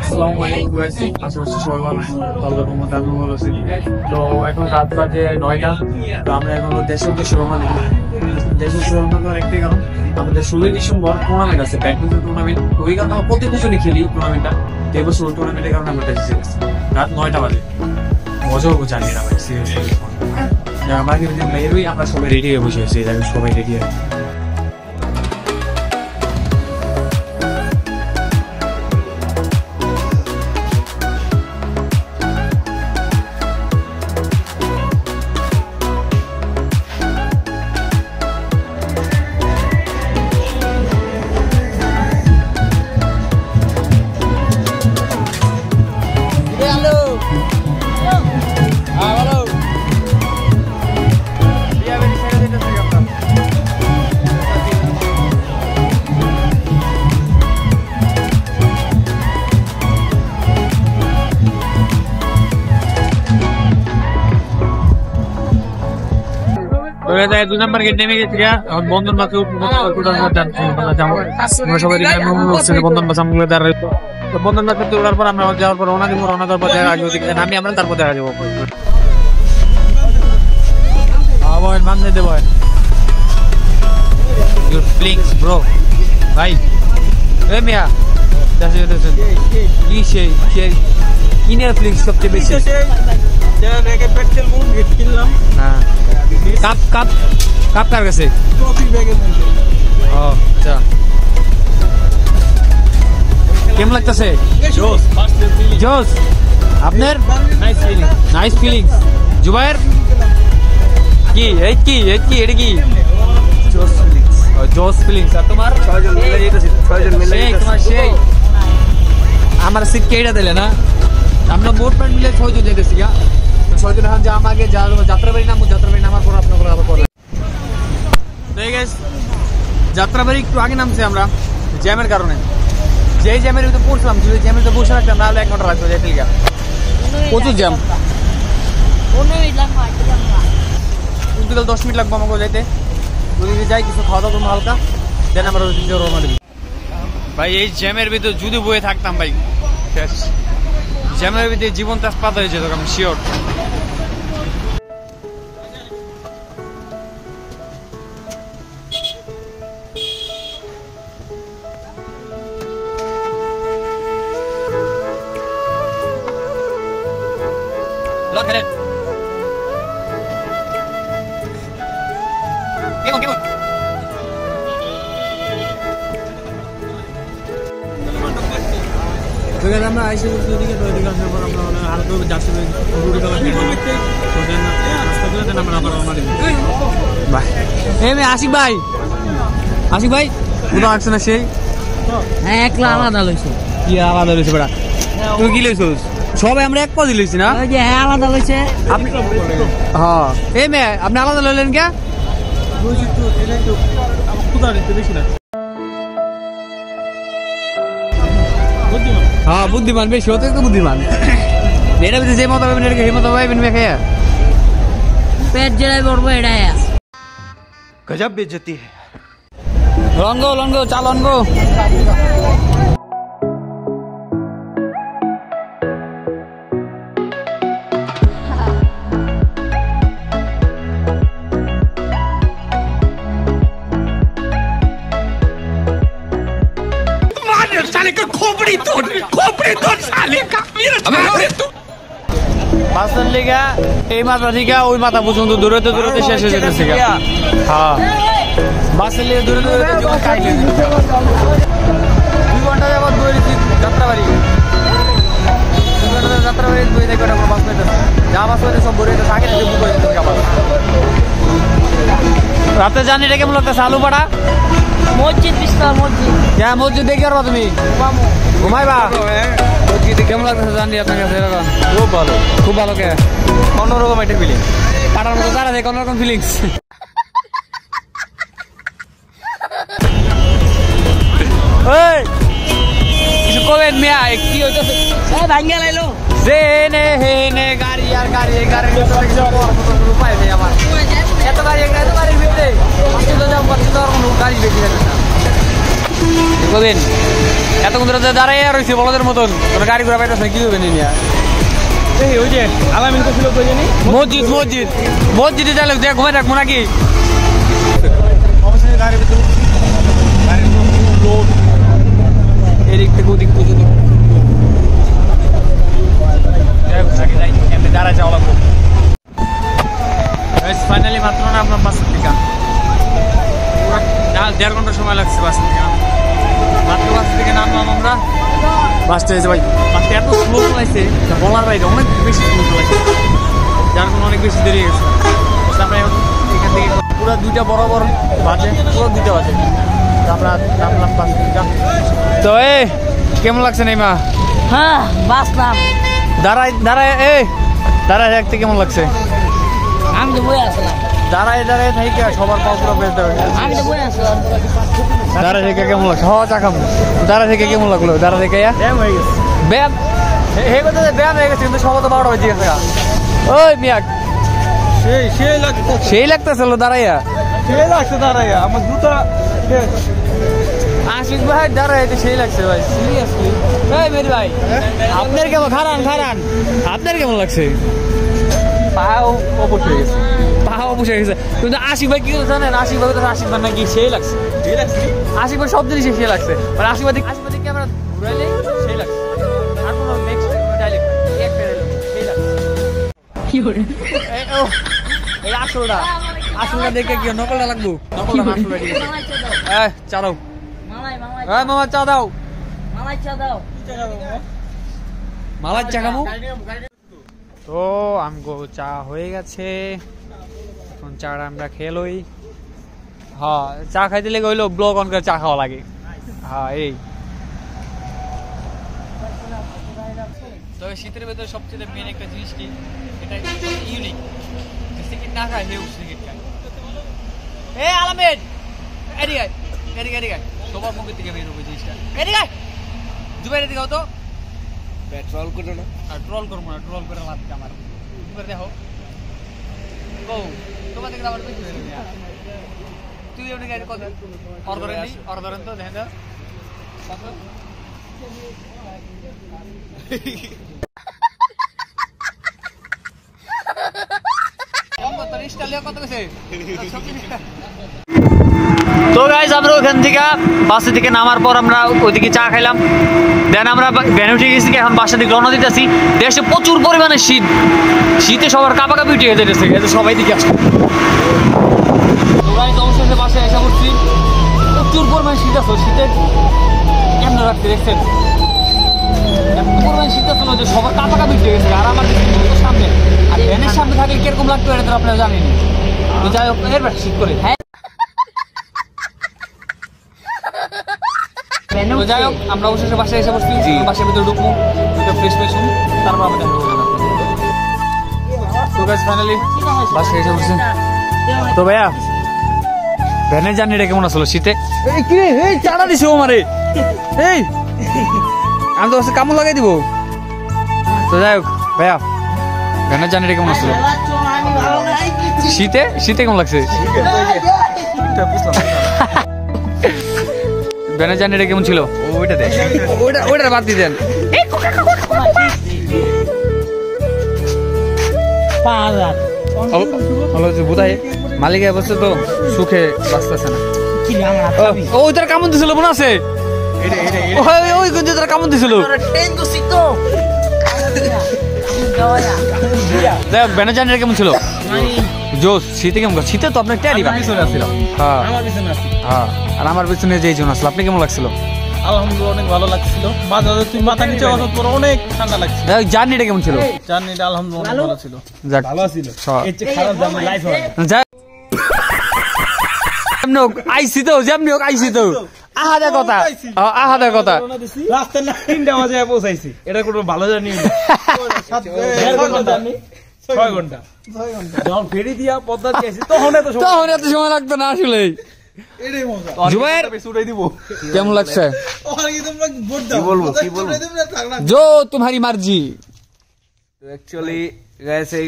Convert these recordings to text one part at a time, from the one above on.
আসসালামু আলাইকুম গাইস, আশা করছি সবাই ভালো আছেন। আল্লাহর রহমতে আমি ভালো আছি। তো এখন রাত বাজে 9টা। তো আমরা এখন দেশের উদ্দেশ্যে রওনা দিব। দেশের উদ্দেশ্যে রওনা দেওয়ার একটাই কারণ, আমাদের 16 ডিসেম্বর টুর্নামেন্ট আছে, ব্যাডমিন্টন টুর্নামেন্ট। ওই কারণে আমরা প্রতি বছরই খেলি টুর্নামেন্টটা। এবছর টুর্নামেন্টের কারণে আমরা দেশে গেছি রাত 9টা বাজে। মজা হবো জানি না ভাই, সিরিয়াসলি। আমরা বেরোই, আমরা সবাই রেডি হয়ে বসে আছি, সবাই রেডি আছে। দুই নাম্বার গেট নেমে গেছি, বন্ধন বাসে বন্ধন বাস বন্ধন বাসে তোলার পর আমরা যাওয়ার পর রওনা দিব। রওনা দেওয়ার পর নামি আমরা তারপর দেখা যাবো। বান্ধে দেব ব্রো ভাই মিয়া কি সেই কিনের ফ্লিক্স সবচেয়ে বেশি। হ্যাঁ, কাপ কাপ কাপ কার কাছে? আচ্ছা, কেমন লাগতেছে? জোস। আপনার নাইস ফিলিংস। জুবাইর কি এই কি এটা কি? জোস ফিলিংস। জোস ফিলিংস। আর তোমার? 6 জন মিলে যেতেছি। 6 জন মিলে তোমার সেই আমার সিট কেইটা দিলে না? আমরা মোট প্যান্ট মিলে 6 জন যেতেছি। 6 জন এখন আমাকে যাত্রাবাড়ি নামার পর আপনার আবার পরে যাত্রাবাড়ি একটু আগে নামছি আমরা জ্যামের কারণে। যেই জ্যামের ভিতরে পড়ছিলাম, যদি জ্যামের ভিতরে বসে রাখতাম নাহলে 1 ঘন্টা লাগবে যাইতে। প্রচুর জ্যাম, 10 মিনিট লাগবে আমাকে যাইতে। যদি যাই কিছু খাওয়া দাওয়া করবো হালকা, দেন আমরা রওনা দিবি। ভাই এই জ্যামের ভিতরে যদি বয়ে থাকতাম ভাই, জ্যামের ভিতরে জীবন তেজপাত হয়ে যেত, আমি শিওর। আমরা আইসি আশিক ভাই কোথাও আসছে না সেই? হ্যাঁ, একলা আলাদা লইছে। কি আলাদা লইছে বেড়া? তুই কি লইছিস? সবাই আমরা এক পদই লইছি না? হ্যাঁ, আলাদা লইছে। হ্যাঁ, এই মেয়ে আপনি আলাদা লইলেন কে? হ্যাঁ, বুদ্ধিমান বেশি হতে তো বুদ্ধিমান। এটা যে মতো পাবেন এটাকে সেই মতো পাইবেন মেয়ে খেয়ে পেট জেলায় পড়বো। এটা গজব বেজতি। লঙ্গো চাল লঙ্গো। বাসের লিগা এই মাথা থেকে ওই মাথা পর্যন্ত দূরতে শেষ হয়ে যেতেছে। হ্যাঁ, বাসের লিগে দূরতে 2 ঘন্টা যাবত বইছি যাত্রাবাড়ি। 2 ঘন্টা যাত্রাবাড়ি বই দেখবে বাস পাইতেছে। যা বাস পাইতে সব বই আগে বুক হয়ে যেতেছে। রাতে জানি এটা কেমন লাগতেছে? আলু পাড়া মসজিদ, বিশাল মসজিদ। হ্যাঁ, মসজিদ দেখি আর তুমি ঘুমাইবা? মসজিদে কেমন লাগতেছে জানি আপনার কাছে? এরকম খুব ভালো কে অন্যরকম একটা ফিলিং। পাড়ার মতো তারা দেখে অন্যরকম ফিলিংস। কিছু কবেন মিয়া? কি হইতেছে? ভাঙ্গা লাইলো যে গাড়ি আর গাড়ি উপায় নেই আমার। এত গাড়ির ভিতরে গাড়ি বেশি থাকে না। কবেন এতক্ষণ ধরে দাঁড়াই রয়েছে বলদের মতন তোর গাড়ি ঘোড়া পাইতেছ কি হবে নিয়া ওই যে আলামিন ছিল কই জানি মসজিদ মসজিদ মসজিদে যাইলে দেখ ঘুমাই থাকবো নাকি অবশ্যই গাড়ির ভিতরে গাড়ির লোড এদিক থেকে ওদিক পর্যন্ত এমনি দাঁড়ায় যাওয়া লাগবো ফাইনালি মাত্র না আপনার বাসের থেকে 1.5 ঘন্টা সময় লাগছে বাস থেকে মাত্র বাস থেকে নামলাম আমরা বাসটা এসে ভাই বাসটা এত স্লো চলাইছে বলার বাইরে অনেক বেশি স্লো চলাইছে যার কোনো অনেক বেশি দেরি গেছে আমরা এখন এখান থেকে পুরো 2টা বরাবর বাজে পুরো 2টা বাজে আমরা নামলাম বাস থেকে তো কেমন লাগছে নেইমা হ্যাঁ বাসলাম দাঁড়ায় দাঁড়ায় দাঁড়ায় দেখতে কেমন লাগছে আমি তো বই আসলাম দাঁড়ায় দাঁড়ায় থেকে সবার পাও পুরো বেশ দেবে আমি তো বই আসলাম দাঁড়া থেকে কেমন লাগছে হওয়া চা খাবো দাঁড়া থেকে কেমন লাগলো দাঁড়া থেকে ব্যায়াম হয়ে গেছে ব্যায়াম হে কথা ব্যায়াম হয়ে গেছে কিন্তু সবাই তো 12টা বেজে গেছে ওই মিয়াক সেই লাগতেছিল দাঁড়াইয়া সেই লাগছে দাঁড়াইয়া আমার দুটা আশিক ভাই দাঁড়াই সেই লাগছে ভাই সিরিয়াসলি এই মেরি ভাই আপনার কেমন খারান আপনার কেমন লাগছে পাও অবশ হয়ে গেছে কিন্তু আশিক ভাই কি জানেন আশিক ভাই তো আশিক ভাই নাকি সেই লাগছে আশিক ভাই সব জিনিসই সেই লাগছে মানে আশিক ভাই ক্যামেরা ঘুরাইলে সেই লাগছে আর কোনো নেক্সট ডাইলেক্ট একটা সেই লাগছে কি করে এই আসলটা দেখে কি নকলটা লাগবো নকলটা আসল রেডি চা দাও মামা চা দাও মালাই চা দাও মালাই চা খাবো তো আমগো চা হয়ে গেছে এখন চাটা আমরা খেলোই হ্যাঁ চা খাইতে লেগে হইলো ব্লগ অন করে চা খাওয়া লাগে হ্যাঁ এই তবে শীতের ভেতরে সবচেয়ে মেন একটা জিনিস কি এটা ইউনিক সিগারেট না খায় হেউ সিগারেট খায় আলামেদ এদিকে সবার মুখের থেকে বের হবে জিনিসটা এদিকে জুবাইর এদিকে হতো ট্রল করো না আর ট্রল করবো না ট্রল করে লাভ আমার করে দেখো তোমার থেকে আবার বেশি বেরোবে তুই এমনি গাড়ি কত অর্ধরেন তো দেখেন তো গাইস আমরা ওখান থেকে বাসে থেকে নামার পর আমরা ওইদিকে চা খাইলাম দেন আমরা ভ্যানে উঠে গেছি এখন বাসা দিকে রওনা দিতেছি দেশে প্রচুর পরিমাণে শীতে সবার কাঁপাকাপি উঠে যেতেছে সবাই দিকে আসছে তো গাইস অবশেষে বাসায় এসে পড়ছি প্রচুর পরিমাণে শীত আছে শীতে কেমন রাখতে দেখছেন এত পরিমাণে শীত আসলো যে সবার কাঁপাকাপি উঠে গেছে আর আমার সামনে আর ভ্যানের সামনে থাকলে কিরকম লাগতো এটা তো আপনারা জানেন তো যাই হোক এর শীত করে যাই হোক আমরা অবশেষে বাসায় এসে বসছি বাসার ভিতরে ঢুকবো ফ্রেশ তারপর আমাদের তো গাইস ফাইনালি বাসায় এসে বসছি তো ভাইয়া ভ্যানের জার্নিটা কেমন আসলো শীতে এই চাড়া দিছো আমারে এই আমি তো কামড় লাগাই দিব তো যাই হোক ভাইয়া ভ্যানের জার্নিটা কেমন আসলো শীতে কেমন লাগছে ভ্যানের জার্নিটা কেমন ছিল ওইটা বাদ দিতেন বোধহয় মালিক অবস্থা তো সুখে বাঁচতেছে না ওই তার কামড় দিছিল মনে আছে ওই কিন্তু তার কামড় দিছিল ভ্যানের জার্নিটা কেমন ছিল জোস শীতে কেমন শীতে তো আপনার ট্যারি চলে আসছিল হ্যাঁ আর আমার পিছনে যেই জন আসলো আপনি কেমন লাগছিল আলহামদুলিল্লাহ অনেক ভালো লাগছিল মাথা নিচে অনেক ঠান্ডা লাগছিল জার্নিটা কেমন ছিল জার্নিটা আলহামদুলিল্লাহ ভালো ছিল ভালো ছিল এর চেয়ে খারাপ জার্নি লাইফ হয় আইসি তো যেমনি হোক আইসি তো আহাদের কথা রাস্তার না 3টা বাজে পৌঁছাইছি এটা কোনো ভালো জার্নি না 6 ঘন্টা যখন ফেরি দিয়া পদ্মা দিয়েছি তখন এত সময় লাগতো না আসলে জুবাইর কেমন লাগছে जो तुम्हारी मर्जी एक्चुअली गाइस এই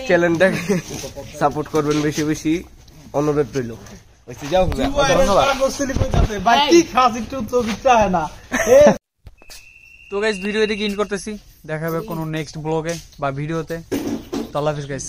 চ্যানেলটাকে সাপোর্ট করবেন বেশি বেশি অনুরোধ রইল যাও ধন্যবাদ। তো গাইস ভিডিও এদিকে ইন করতেছি, দেখা হবে কোনো নেক্সট ব্লগে বা ভিডিওতে। তো আল্লাহ হাফেজ গাইস।